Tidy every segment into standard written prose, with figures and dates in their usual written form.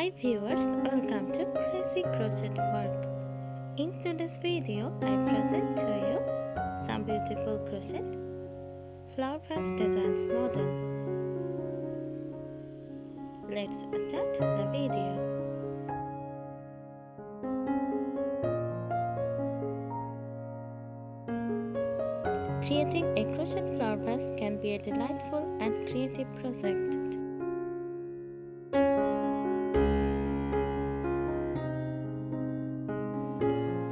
Hi viewers, welcome to Crazy Crochet Work. In today's video, I present to you some beautiful crochet flower vase designs model. Let's start the video. Creating a crochet flower vase can be a delightful and creative project.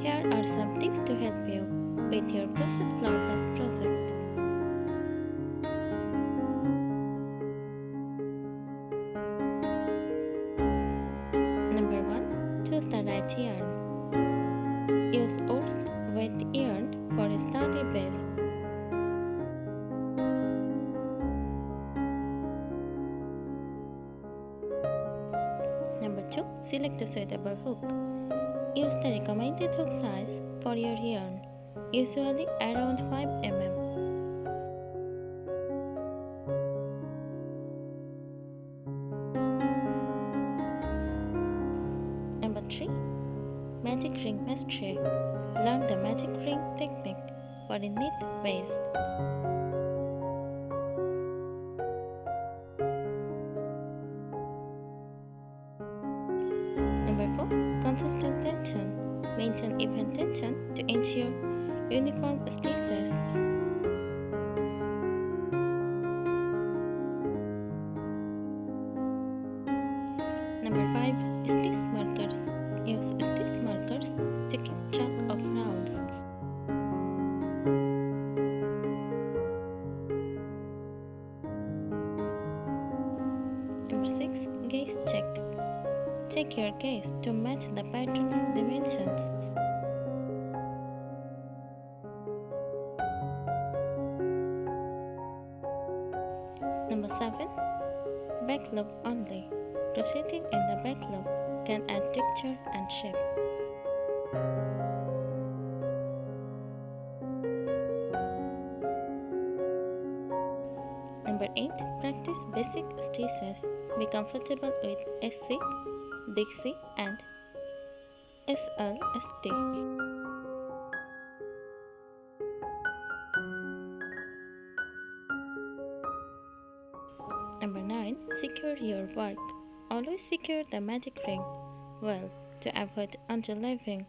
Here are some tips to help you with your crochet flower vase project. Number 1. Choose the right yarn. Use oats wet yarn for a sturdy base. Number 2. Select a suitable hook. Use the recommended hook size for your yarn, usually around 5 mm. Number 3. Magic ring mastery. Learn the magic ring technique for a neat base. Number 4. Consistent tension. Maintain even tension to ensure uniform stitches. Number 5. Stitch markers. Use stitch markers to keep track of rounds. Number 6. Gauge check. Check your gauge to match the pattern's dimensions. Number 7. Back loop only. Crocheting in the back loop can add texture and shape. Number 8. Practice basic stitches. Be comfortable with SC, Dixie and SLST. Number 9. Secure your work. Always secure the magic ring well to avoid undulating.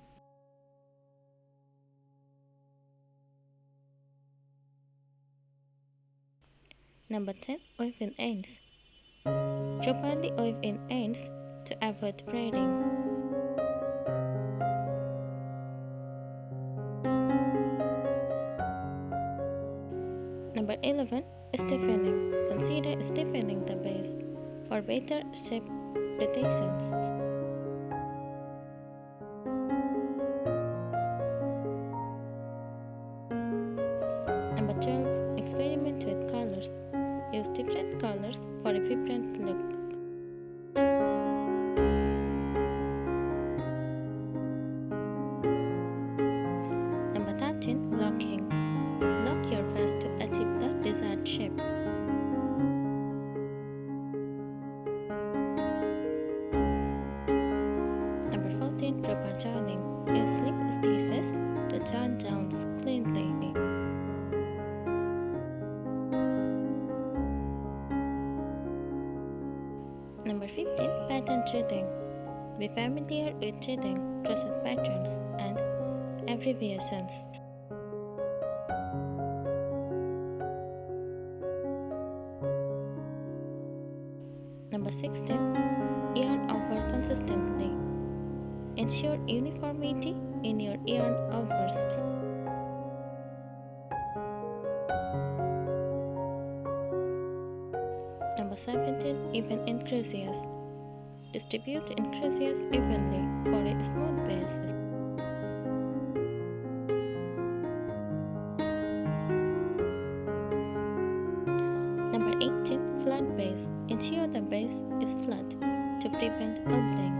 Number 10. Weave in ends. Properly weave in ends to avoid fraying. Number 11. Stiffening. Consider stiffening the base for better shape protections. Number 12. Experiment with colors. Use different colors for a vibrant look. Number 13. Locking. Lock your vase to achieve the desired shape. Number 14. Proper joining. Use slip stitches to join rounds cleanly. Number 15. Pattern threading. Be familiar with threading, crochet patterns, and abbreviations. Number 16. Yarn over consistently. Ensure uniformity in your yarn overs. Number 17. Even in crochets. Distribute in crochets evenly for a smooth base. Number 18. Flat base. Ensure the base is flat to prevent wobbling.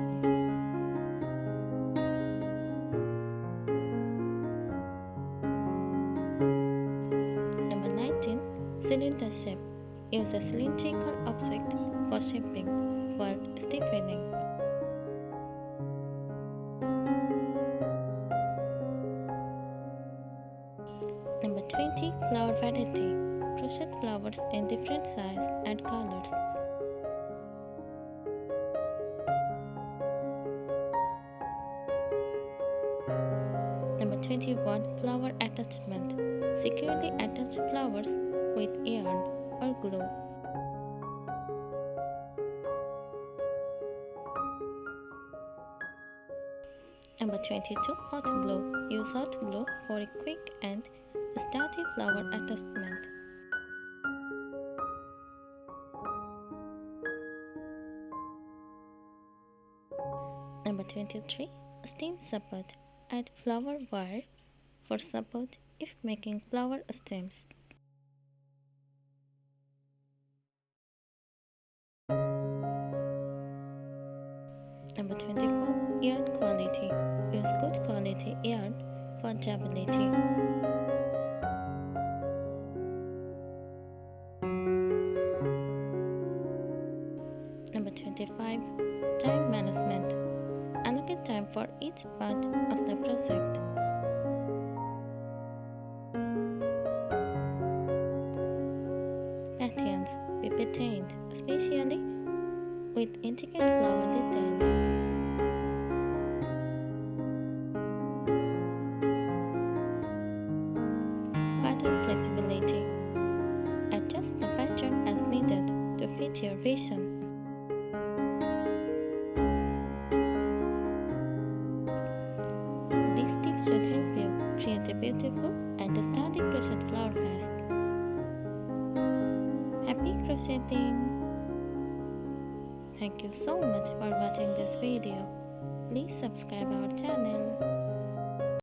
Number 19. Cylinder shape. Use a cylindrical object for shaping while stiffening. flowers in different sizes and colors. Number 21. Flower attachment. Securely attach flowers with yarn or glue. Number 22. Hot glue. Use hot glue for a quick and sturdy flower attachment. Number 23. Stem support. Add flower wire for support if making flower stems. Number 24. Yarn quality. Use good quality yarn for durability. Number 25. Time management. Allocate time for each part of the project. Patterns be patterned, especially with intricate flower details. Pattern flexibility. Adjust the pattern as needed to fit your vision. These tips should help you create a beautiful and sturdy crochet flower vase. Happy crocheting! Thank you so much for watching this video. Please subscribe our channel.